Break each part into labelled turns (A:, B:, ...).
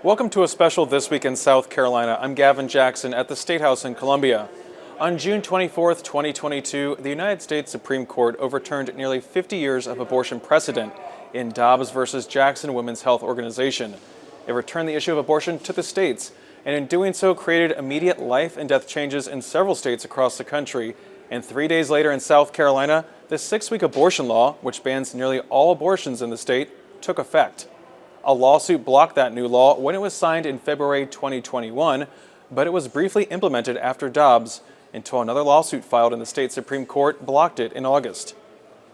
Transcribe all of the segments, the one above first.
A: Welcome to a special This Week in South Carolina. I'm Gavin Jackson at the State House in Columbia. On June 24th, 2022, the United States Supreme Court overturned nearly 50 years of abortion precedent in Dobbs versus Jackson Women's Health Organization. It returned the issue of abortion to the states, and in doing so created immediate life and death changes in several states across the country. And 3 days later in South Carolina, the 6-week abortion law, which bans nearly all abortions in the state, took effect. A lawsuit blocked that new law when it was signed in February 2021, but it was briefly implemented after Dobbs until another lawsuit filed in the state Supreme Court blocked it in August.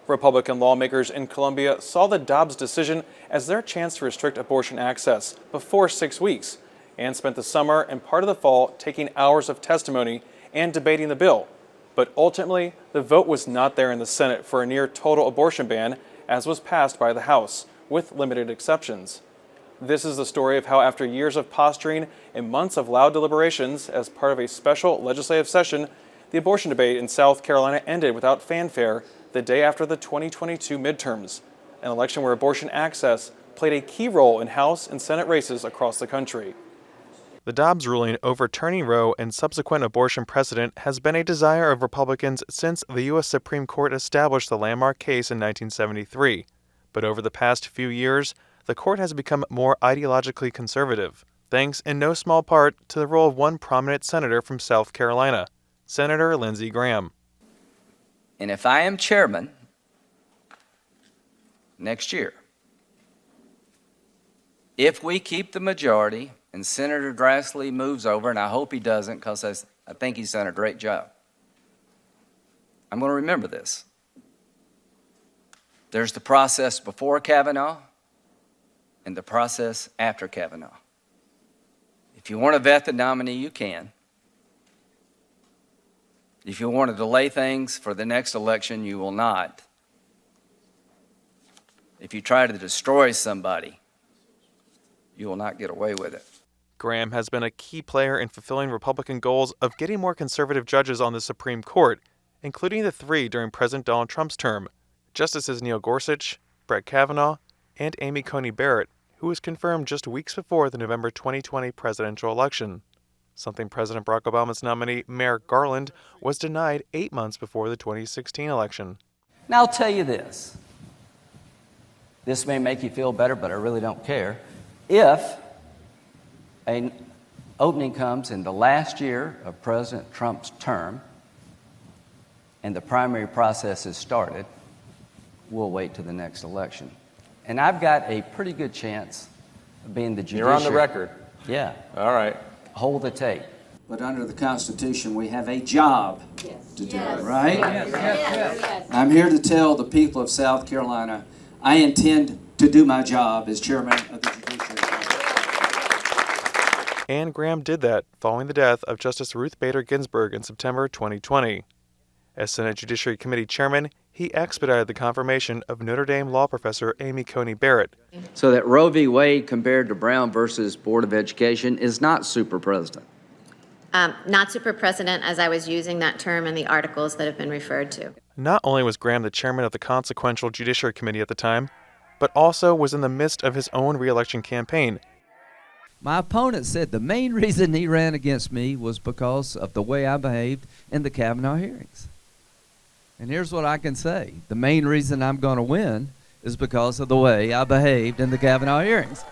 A: Republican lawmakers in Columbia saw the Dobbs decision as their chance to restrict abortion access before 6 weeks and spent the summer and part of the fall taking hours of testimony and debating the bill. But ultimately, the vote was not there in the Senate for a near total abortion ban, as was passed by the House, with limited exceptions. This is the story of how, after years of posturing and months of loud deliberations as part of a special legislative session, the abortion debate in South Carolina ended without fanfare the day after the 2022 midterms, an election where abortion access played a key role in House and Senate races across the country. The Dobbs ruling overturning Roe and subsequent abortion precedent has been a desire of Republicans since the U.S. Supreme Court established the landmark case in 1973. But over the past few years, the court has become more ideologically conservative, thanks in no small part to the role of one prominent senator from South Carolina, Senator Lindsey Graham.
B: And if I am chairman next year, if we keep the majority and Senator Grassley moves over, and I hope he doesn't because I think he's done a great job, I'm going to remember this. There's the process before Kavanaugh and the process after Kavanaugh. If you want to vet the nominee, you can. If you want to delay things for the next election, you will not. If you try to destroy somebody, you will not get away with it.
A: Graham has been a key player in fulfilling Republican goals of getting more conservative judges on the Supreme Court, including the 3 during President Donald Trump's term: Justices Neil Gorsuch, Brett Kavanaugh, and Amy Coney Barrett, who was confirmed just weeks before the November 2020 presidential election, something President Barack Obama's nominee, Merrick Garland, was denied 8 months before the 2016 election.
B: Now, I'll tell you this. This may make you feel better, but I really don't care. If an opening comes in the last year of President Trump's term and the primary process is started, we'll wait to the next election. And I've got a pretty good chance of being the judiciary.
C: You're on the record.
B: Yeah.
C: All right.
B: Hold the tape.
D: But under the Constitution, we have a job to do, right?
E: Yes.
D: I'm here to tell the people of South Carolina, I intend to do my job as chairman of the Judiciary.
A: And Graham did that following the death of Justice Ruth Bader Ginsburg in September 2020. As Senate Judiciary Committee chairman, he expedited the confirmation of Notre Dame law professor Amy Coney Barrett.
B: So that Roe v. Wade compared to Brown versus Board of Education is not super president.
E: Not super precedent, as I was using that term in the articles that have been referred to.
A: Not only was Graham the chairman of the consequential Judiciary Committee at the time, but also was in the midst of his own re-election campaign.
F: My opponent said the main reason he ran against me was because of the way I behaved in the Kavanaugh hearings. And here's what I can say. The main reason I'm going to win is because of the way I behaved in the Kavanaugh hearings.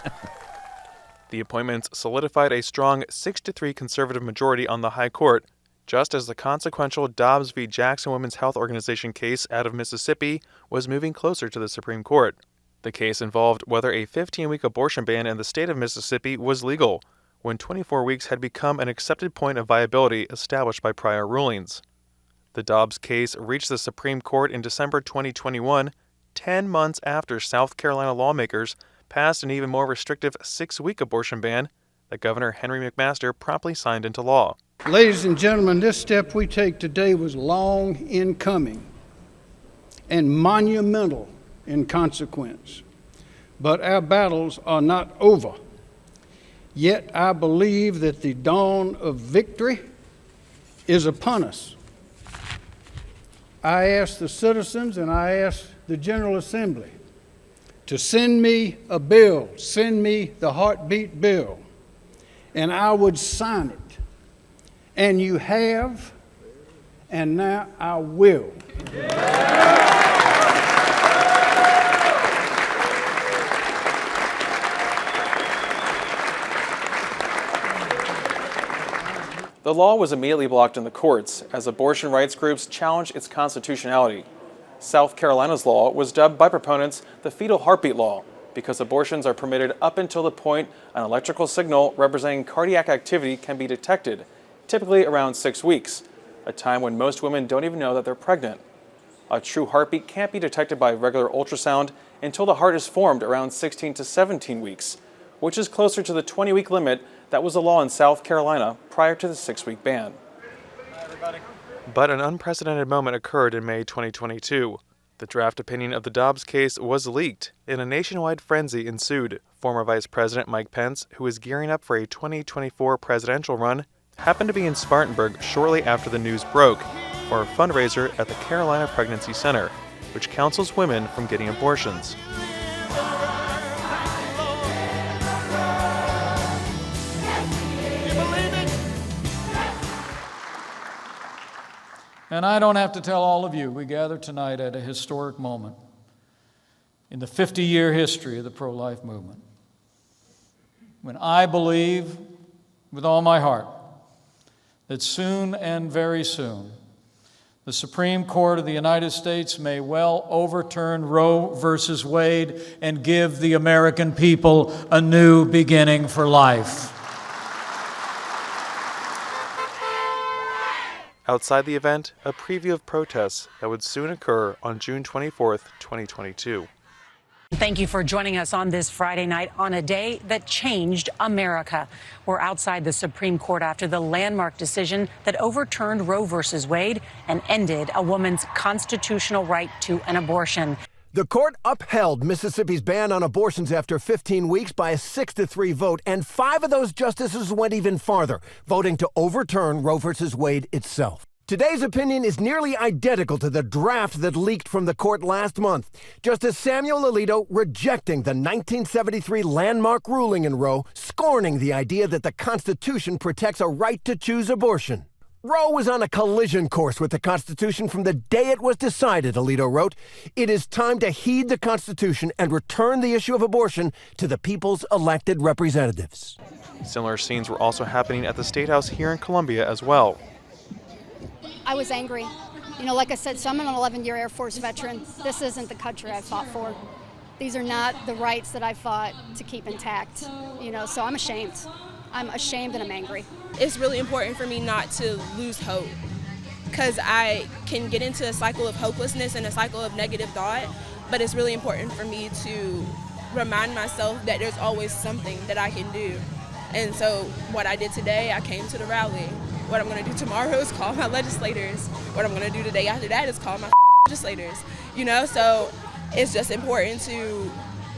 A: The appointments solidified a strong 6-3 conservative majority on the High Court, just as the consequential Dobbs v. Jackson Women's Health Organization case out of Mississippi was moving closer to the Supreme Court. The case involved whether a 15-week abortion ban in the state of Mississippi was legal, when 24 weeks had become an accepted point of viability established by prior rulings. The Dobbs case reached the Supreme Court in December 2021, 10 months after South Carolina lawmakers passed an even more restrictive 6-week abortion ban that Governor Henry McMaster promptly signed into law.
G: Ladies and gentlemen, this step we take today was long in coming and monumental in consequence. But our battles are not over. Yet I believe that the dawn of victory is upon us. I ask the citizens and I ask the General Assembly to send me a bill, send me the heartbeat bill, and I would sign it. And you have, and now I will.
A: The law was immediately blocked in the courts as abortion rights groups challenged its constitutionality. South Carolina's law was dubbed by proponents the fetal heartbeat law because abortions are permitted up until the point an electrical signal representing cardiac activity can be detected, typically around 6 weeks, a time when most women don't even know that they're pregnant. A true heartbeat can't be detected by regular ultrasound until the heart is formed around 16 to 17 weeks, which is closer to the 20-week limit that was the law in South Carolina prior to the 6-week ban. But an unprecedented moment occurred in May 2022. The draft opinion of the Dobbs case was leaked, and a nationwide frenzy ensued. Former Vice President Mike Pence, who is gearing up for a 2024 presidential run, happened to be in Spartanburg shortly after the news broke for a fundraiser at the Carolina Pregnancy Center, which counsels women from getting abortions.
C: And I don't have to tell all of you, we gather tonight at a historic moment in the 50-year history of the pro-life movement, when I believe with all my heart that soon and very soon, the Supreme Court of the United States may well overturn Roe versus Wade and give the American people a new beginning for life.
A: Outside the event, a preview of protests that would soon occur on June 24th, 2022.
H: Thank you for joining us on this Friday night on a day that changed America. We're outside the Supreme Court after the landmark decision that overturned Roe versus Wade and ended a woman's constitutional right to an abortion.
I: The court upheld Mississippi's ban on abortions after 15 weeks by a 6-3 vote, and 5 of those justices went even farther, voting to overturn Roe versus Wade itself. Today's opinion is nearly identical to the draft that leaked from the court last month. Justice Samuel Alito rejecting the 1973 landmark ruling in Roe, scorning the idea that the Constitution protects a right to choose abortion. Roe was on a collision course with the Constitution from the day it was decided, Alito wrote. It is time to heed the Constitution and return the issue of abortion to the people's elected representatives.
A: Similar scenes were also happening at the State House here in Columbia as well.
J: I was angry. You know, like I said, so I'm an 11-year Air Force veteran. This isn't the country I fought for. These are not the rights that I fought to keep intact. You know, so I'm ashamed. I'm ashamed and I'm angry.
K: It's really important for me not to lose hope, because I can get into a cycle of hopelessness and a cycle of negative thought, but it's really important for me to remind myself that there's always something that I can do. And so what I did today, I came to the rally. What I'm going to do tomorrow is call my legislators. What I'm going to do the day after that is call my legislators. You know, so it's just important to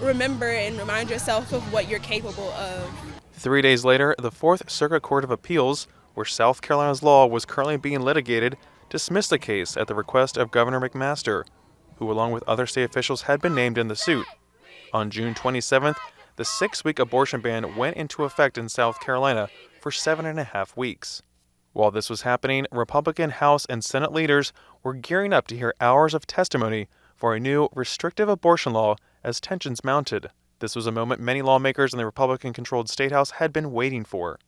K: remember and remind yourself of what you're capable of.
A: 3 days later, the Fourth Circuit Court of Appeals, where South Carolina's law was currently being litigated, dismissed the case at the request of Governor McMaster, who along with other state officials had been named in the suit. On June 27th, the 6-week abortion ban went into effect in South Carolina for 7.5 weeks. While this was happening, Republican House and Senate leaders were gearing up to hear hours of testimony for a new restrictive abortion law as tensions mounted. This was a moment many lawmakers in the Republican-controlled State House had been waiting for.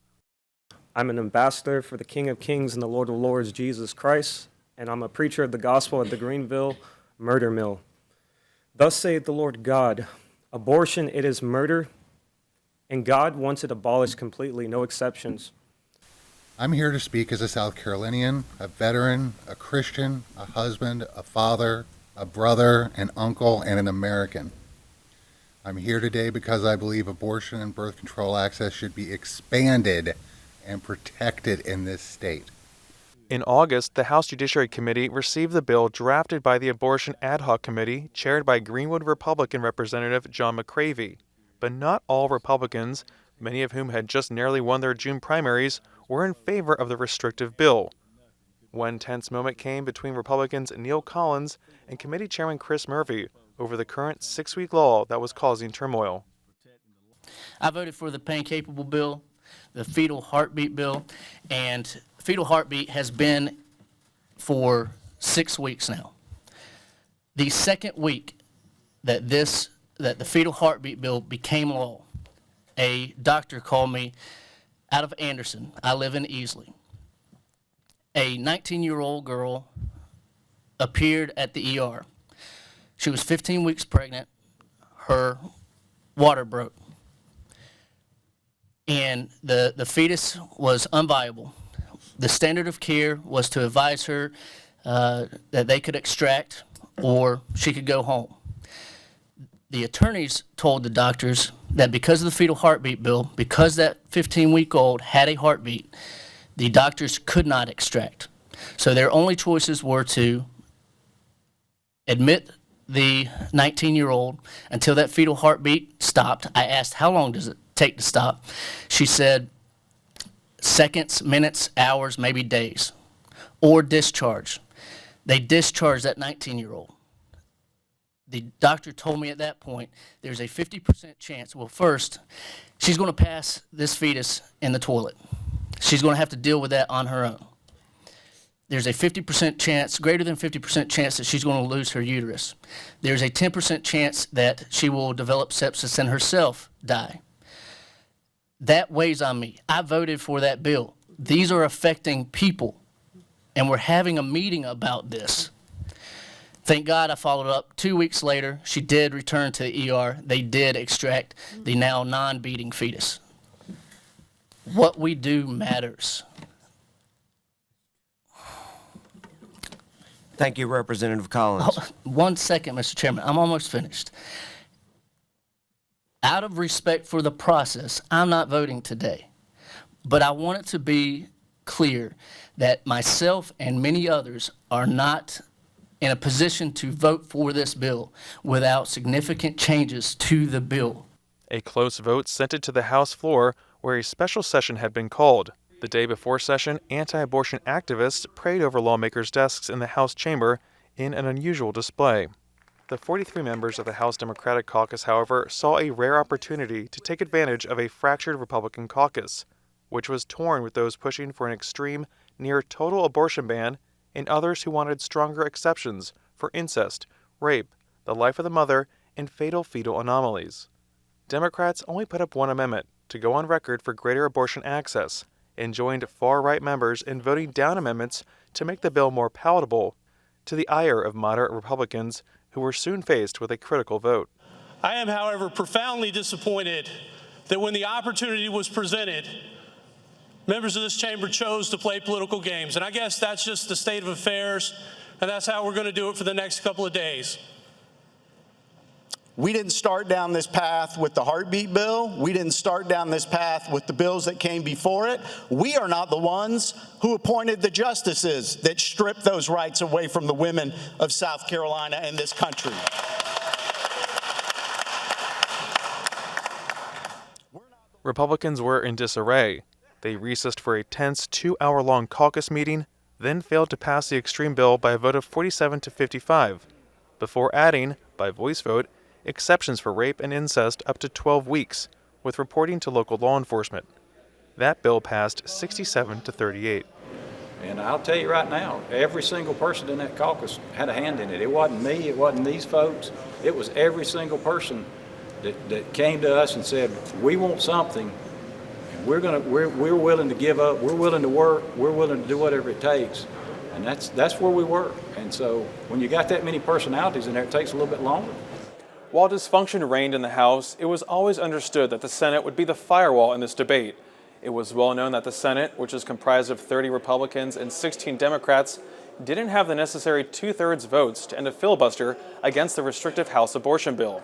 L: I'm an ambassador for the King of Kings and the Lord of Lords, Jesus Christ, and I'm a preacher of the gospel at the Greenville Murder Mill. Thus saith the Lord God, abortion, it is murder, and God wants it abolished completely, no exceptions.
M: I'm here to speak as a South Carolinian, a veteran, a Christian, a husband, a father, a brother, an uncle, and an American. I'm here today because I believe abortion and birth control access should be expanded and protected in this state.
A: In August, the House Judiciary Committee received the bill drafted by the Abortion Ad Hoc Committee, chaired by Greenwood Republican Representative John McCravey. But not all Republicans, many of whom had just narrowly won their June primaries, were in favor of the restrictive bill. One tense moment came between Republicans Neil Collins and Committee Chairman Chris Murphy over the current 6-week law that was causing turmoil.
N: I voted for the pain-capable bill the fetal heartbeat bill, and fetal heartbeat has been for 6 weeks now. The second week that the fetal heartbeat bill became law, a doctor called me out of Anderson. I live in Easley. A 19-year-old girl appeared at the ER. She was 15 weeks pregnant. Her water broke. And the fetus was unviable. The standard of care was to advise her that they could extract or she could go home. The attorneys told the doctors that because of the fetal heartbeat bill, because that 15-week-old had a heartbeat, the doctors could not extract. So their only choices were to admit the 19-year-old until that fetal heartbeat stopped. I asked, how long does it take to stop? She said seconds, minutes, hours, maybe days. Or discharge. They discharged that 19-year-old. The doctor told me at that point there's a 50% chance. Well, first, she's going to pass this fetus in the toilet. She's going to have to deal with that on her own. There's a 50% chance, greater than 50% chance that she's going to lose her uterus. There's a 10% chance that she will develop sepsis and herself die. That weighs on me. I voted for that bill. These are affecting people, and we're having a meeting about this. Thank God I followed up. 2 weeks later, she did return to the ER. They did extract the now non-beating fetus. What we do matters.
O: Thank you, Representative Collins.
N: Oh, 1 second, Mr. Chairman. I'm almost finished. Out of respect for the process, I'm not voting today. But I want it to be clear that myself and many others are not in a position to vote for this bill without significant changes to the bill.
A: A close vote sent it to the House floor where a special session had been called. The day before session, anti-abortion activists prayed over lawmakers' desks in the House chamber in an unusual display. The 43 members of the House Democratic Caucus, however, saw a rare opportunity to take advantage of a fractured Republican caucus, which was torn with those pushing for an extreme, near-total abortion ban and others who wanted stronger exceptions for incest, rape, the life of the mother, and fatal fetal anomalies. Democrats only put up one amendment to go on record for greater abortion access and joined far-right members in voting down amendments to make the bill more palatable, to the ire of moderate Republicans who were soon faced with a critical vote.
P: I am, however, profoundly disappointed that when the opportunity was presented, members of this chamber chose to play political games. And I guess that's just the state of affairs, and that's how we're going to do it for the next couple of days.
Q: We didn't start down this path with the heartbeat bill. We didn't start down this path with the bills that came before it. We are not the ones who appointed the justices that stripped those rights away from the women of South Carolina and this country.
A: Republicans were in disarray. They recessed for a tense 2-hour-long caucus meeting, then failed to pass the extreme bill by a vote of 47 to 55, before adding, by voice vote, exceptions for rape and incest up to 12 weeks, with reporting to local law enforcement. That bill passed 67 to 38.
R: And I'll tell you right now, every single person in that caucus had a hand in it. It wasn't me, it wasn't these folks. It was every single person that came to us and said, we want something. We're willing to give up, we're willing to work, we're willing to do whatever it takes. And that's where we were. And so when you got that many personalities in there, it takes a little bit longer.
A: While dysfunction reigned in the House, it was always understood that the Senate would be the firewall in this debate. It was well known that the Senate, which is comprised of 30 Republicans and 16 Democrats, didn't have the necessary 2/3 votes to end a filibuster against the restrictive House abortion bill.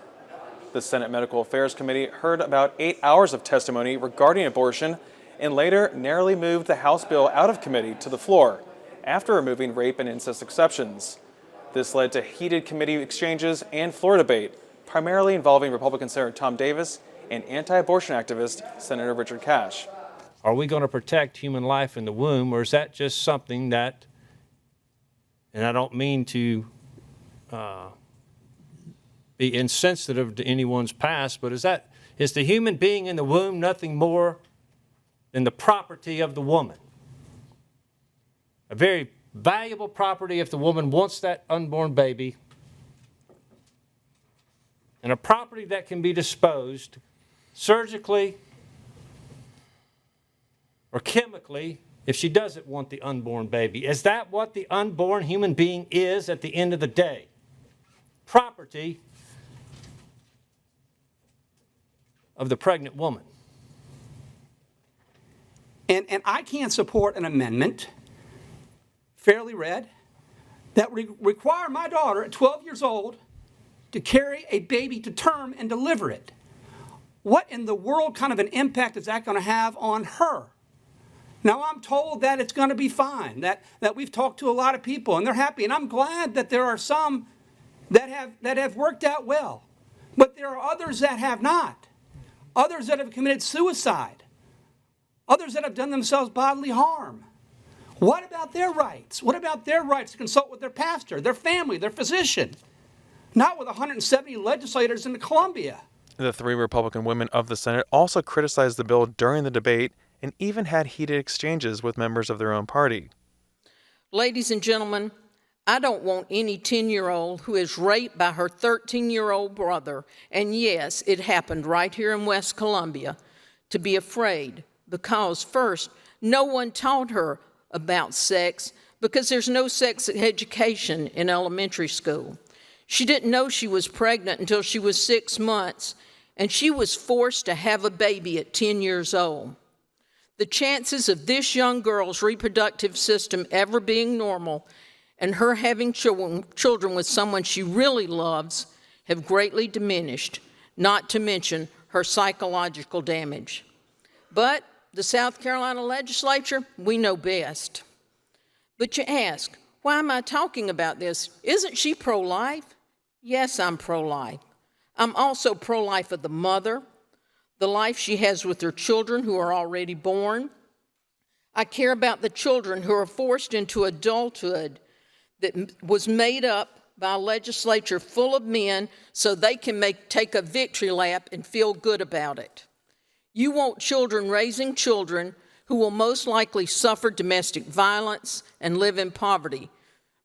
A: The Senate Medical Affairs Committee heard about 8 hours of testimony regarding abortion and later narrowly moved the House bill out of committee to the floor after removing rape and incest exceptions. This led to heated committee exchanges and floor debate, primarily involving Republican Senator Tom Davis and anti-abortion activist Senator Richard Cash.
S: Are we going to protect human life in the womb, or is that just something that, and I don't mean to be insensitive to anyone's past, but is the human being in the womb nothing more than the property of the woman. A very valuable property if the woman wants that unborn baby, and a property that can be disposed surgically or chemically if she doesn't want the unborn baby. Is that what the unborn human being is at the end of the day? Property of the pregnant woman.
T: And I can't support an amendment, fairly read, that would require my daughter at 12 years old to carry a baby to term and deliver it. What in the world kind of an impact is that going to have on her? Now, I'm told that it's going to be fine, that we've talked to a lot of people and they're happy, and I'm glad that there are some that have worked out well. But there are others that have not, others that have committed suicide, others that have done themselves bodily harm. What about their rights? What about their rights to consult with their pastor, their family, their physician? Not with 170 legislators in Columbia.
A: The 3 Republican women of the Senate also criticized the bill during the debate and even had heated exchanges with members of their own party.
U: Ladies and gentlemen, I don't want any 10-year-old who is raped by her 13-year-old brother, and yes, it happened right here in West Columbia, to be afraid because, first, no one taught her about sex because there's no sex education in elementary school. She didn't know she was pregnant until she was 6 months, and she was forced to have a baby at 10 years old. The chances of this young girl's reproductive system ever being normal and her having children with someone she really loves have greatly diminished, not to mention her psychological damage. But the South Carolina legislature, we know best. But you ask, why am I talking about this? Isn't she pro-life? Yes, I'm pro-life. I'm also pro-life of the mother, the life she has with her children who are already born. I care about the children who are forced into adulthood that was made up by a legislature full of men so they can take a victory lap and feel good about it. You want children raising children who will most likely suffer domestic violence and live in poverty.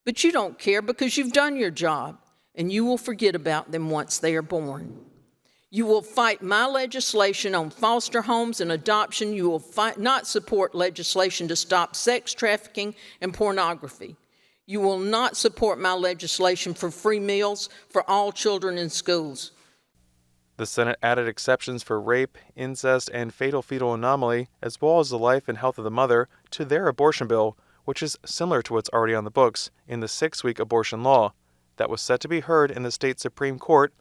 U: But you don't care because you've done your job, and you will forget about them once they are born. You will fight my legislation on foster homes and adoption. You will not support legislation to stop sex trafficking and pornography. You will not support my legislation for free meals for all children in schools.
A: The Senate added exceptions for rape, incest, and fatal fetal anomaly, as well as the life and health of the mother, to their abortion bill, which is similar to what's already on the books in the 6-week abortion law that was set to be heard in the state Supreme Court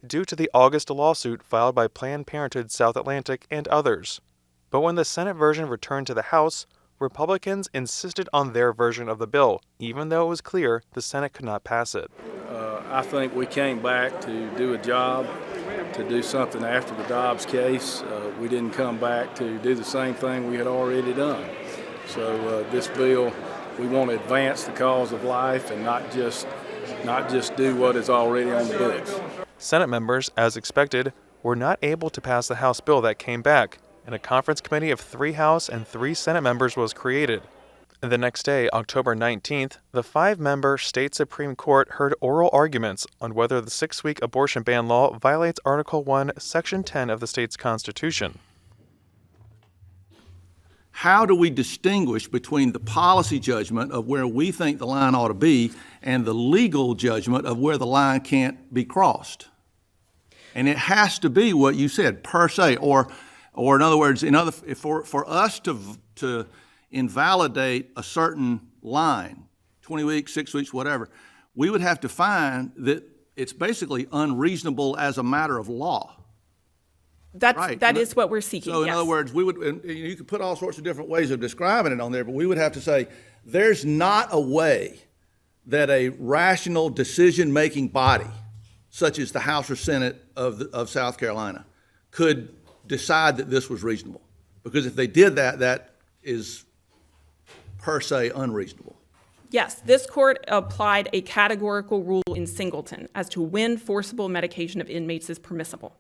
A: due to the August lawsuit filed by Planned Parenthood South Atlantic and others. But when the Senate version returned to the House, Republicans insisted on their version of the bill, even though it was clear the Senate could not pass it.
V: I think we came back to do a job, to do something after the Dobbs case. We didn't come back to do the same thing we had already done. So this bill, we want to advance the cause of life and not just do what is already on the books.
A: Senate members, as expected, were not able to pass the House bill that came back, and a conference committee of 3 House and 3 Senate members was created. The next day, October 19th, the 5-member state Supreme Court heard oral arguments on whether the 6-week abortion ban law violates Article 1, Section 10 of the state's Constitution.
W: How do we distinguish between the policy judgment of where we think the line ought to be and the legal judgment of where the line can't be crossed? And it has to be what you said, per se, or in other words, for us to invalidate a certain line, 20 weeks, 6 weeks, whatever, we would have to find that it's basically unreasonable as a matter of law.
X: That is what we're seeking.
W: So in other words, we would, and you could put all sorts of different ways of describing it on there, but we would have to say there's not a way that a rational decision-making body, such as the House or Senate of South Carolina, could decide that this was reasonable. Because if they did that, that is per se unreasonable.
X: Yes, this court applied a categorical rule in Singleton as to when forcible medication of inmates is permissible.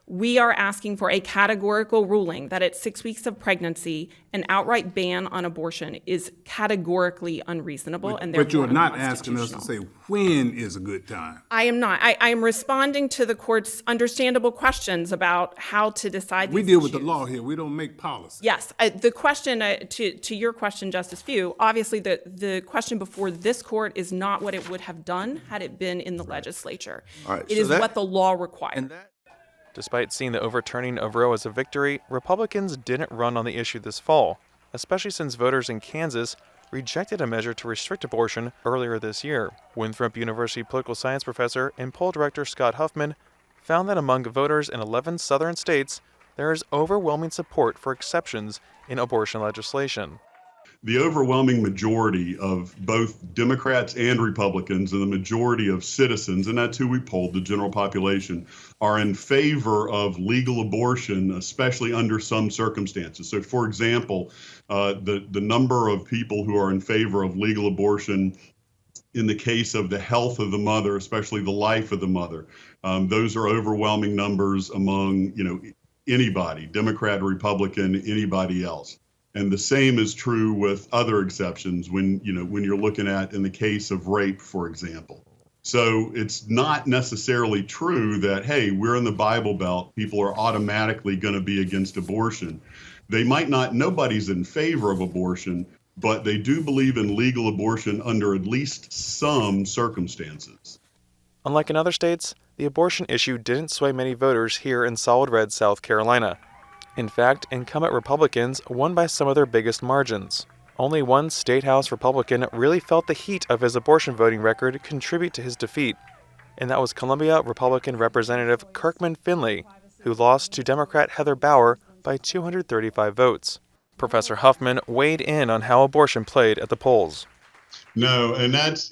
X: We are asking for a categorical ruling that at 6 weeks of pregnancy, an outright ban on abortion is categorically unreasonable and
B: But
X: therefore
B: you're not asking us to say when is a good time.
X: I am not. I am responding to the court's understandable questions about how to decide
B: We
X: these
B: deal with the
X: issues.
B: law here. We don't make policy.
X: Yes, the question to your question, Justice Few, obviously the question before this court is not what it would have done had it been in the legislature.
A: All right,
X: It
A: so
X: is
A: that-
X: what the law requires.
A: Despite seeing the overturning of Roe as a victory, Republicans didn't run on the issue this fall, especially since voters in Kansas rejected a measure to restrict abortion earlier this year. Winthrop University political science professor and poll director Scott Huffman found that among voters in 11 southern states, there is overwhelming support for exceptions in abortion legislation.
D: The overwhelming majority of both Democrats and Republicans, and the majority of citizens, and that's who we polled, the general population, are in favor of legal abortion, especially under some circumstances. So, for example, the number of people who are in favor of legal abortion in the case of the health of the mother, especially the life of the mother, those are overwhelming numbers among, anybody, Democrat, Republican, anybody else. And the same is true with other exceptions when you're looking at in the case of rape, for example. So it's not necessarily true that, hey, we're in the Bible Belt, people are automatically going to be against abortion. They might not, nobody's in favor of abortion, but they do believe in legal abortion under at least some circumstances.
A: Unlike in other states, the abortion issue didn't sway many voters here in solid red South Carolina. In fact, incumbent Republicans won by some of their biggest margins. Only one State House Republican really felt the heat of his abortion voting record contribute to his defeat, and that was Columbia Republican Representative Kirkman Finley, who lost to Democrat Heather Bauer by 235 votes. Professor Huffman weighed in on how abortion played at the polls.
D: No, and that's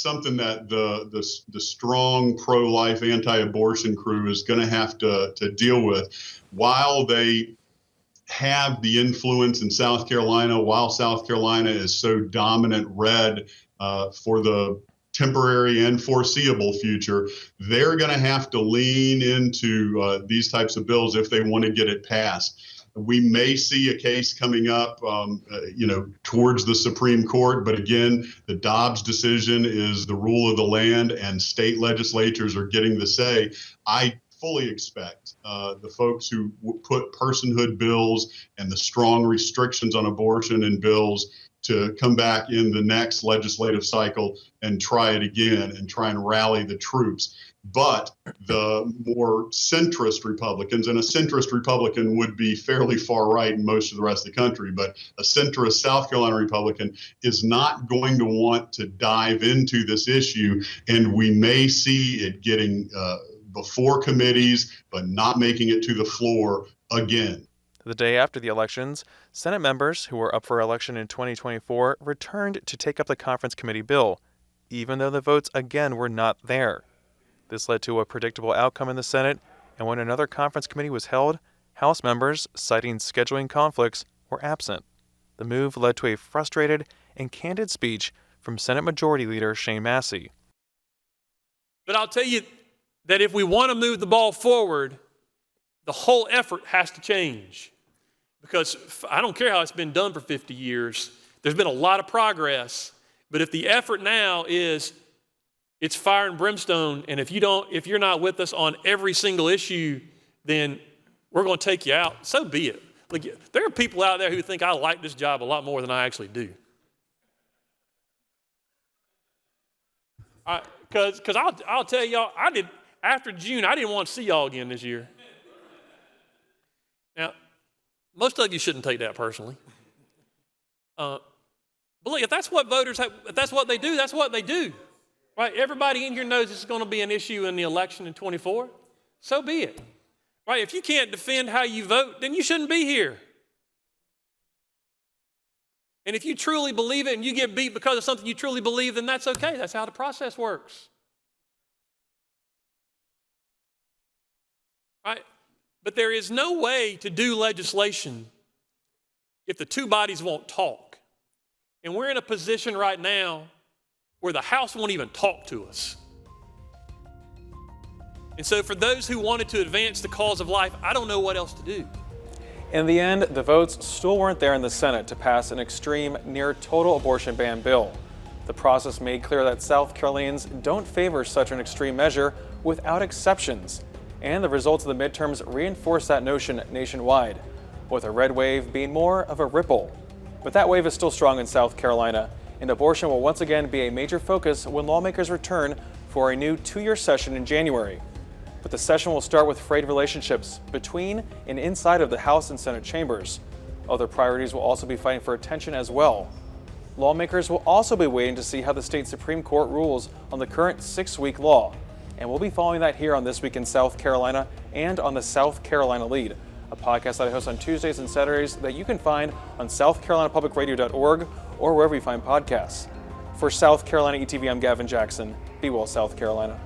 D: something that the strong pro-life anti-abortion crew is going to have to deal with. While they have the influence in South Carolina, while South Carolina is so dominant red for the temporary and foreseeable future, they're going to have to lean into these types of bills if they want to get it passed. We may see a case coming up, towards the Supreme Court. But again, the Dobbs decision is the rule of the land, and state legislatures are getting the say. I fully expect the folks who put personhood bills and the strong restrictions on abortion in bills to come back in the next legislative cycle and try it again and try and rally the troops. But the more centrist Republicans, and a centrist Republican would be fairly far right in most of the rest of the country, but a centrist South Carolina Republican is not going to want to dive into this issue, and we may see it getting before committees, but not making it to the floor again.
A: The day after the elections, Senate members who were up for election in 2024 returned to take up the conference committee bill, even though the votes again were not there. This led to a predictable outcome in the Senate, and when another conference committee was held, House members, citing scheduling conflicts, were absent. The move led to a frustrated and candid speech from Senate Majority Leader Shane Massey.
P: But I'll tell you that if we want to move the ball forward, the whole effort has to change. Because I don't care how it's been done for 50 years, there's been a lot of progress. But if the effort now is it's fire and brimstone, and if you're not with us on every single issue, then we're going to take you out, so be it. Look, there are people out there who think I like this job a lot more than I actually do. Because I'll tell y'all, after June, I didn't want to see y'all again this year. Now, most of you shouldn't take that personally. But look, if that's what voters have, if that's what they do, that's what they do. Right? Everybody in here knows this is going to be an issue in the election in 24. So be it. Right? If you can't defend how you vote, then you shouldn't be here. And if you truly believe it and you get beat because of something you truly believe, then that's okay. That's how the process works. Right? But there is no way to do legislation if the two bodies won't talk. And we're in a position right now where the House won't even talk to us.
C: And so for those who wanted to advance the cause of life, I don't know what else to do.
A: In the end, the votes still weren't there in the Senate to pass an extreme, near-total abortion ban bill. The process made clear that South Carolinians don't favor such an extreme measure without exceptions, and the results of the midterms reinforce that notion nationwide, with a red wave being more of a ripple. But that wave is still strong in South Carolina, and abortion will once again be a major focus when lawmakers return for a new 2-year session in January. But the session will start with frayed relationships between and inside of the House and Senate chambers. Other priorities will also be fighting for attention as well. Lawmakers will also be waiting to see how the state Supreme Court rules on the current 6-week law. And we'll be following that here on This Week in South Carolina and on the South Carolina Lead, a podcast that I host on Tuesdays and Saturdays that you can find on southcarolinapublicradio.org or wherever you find podcasts. For South Carolina ETV, I'm Gavin Jackson. Be well, South Carolina.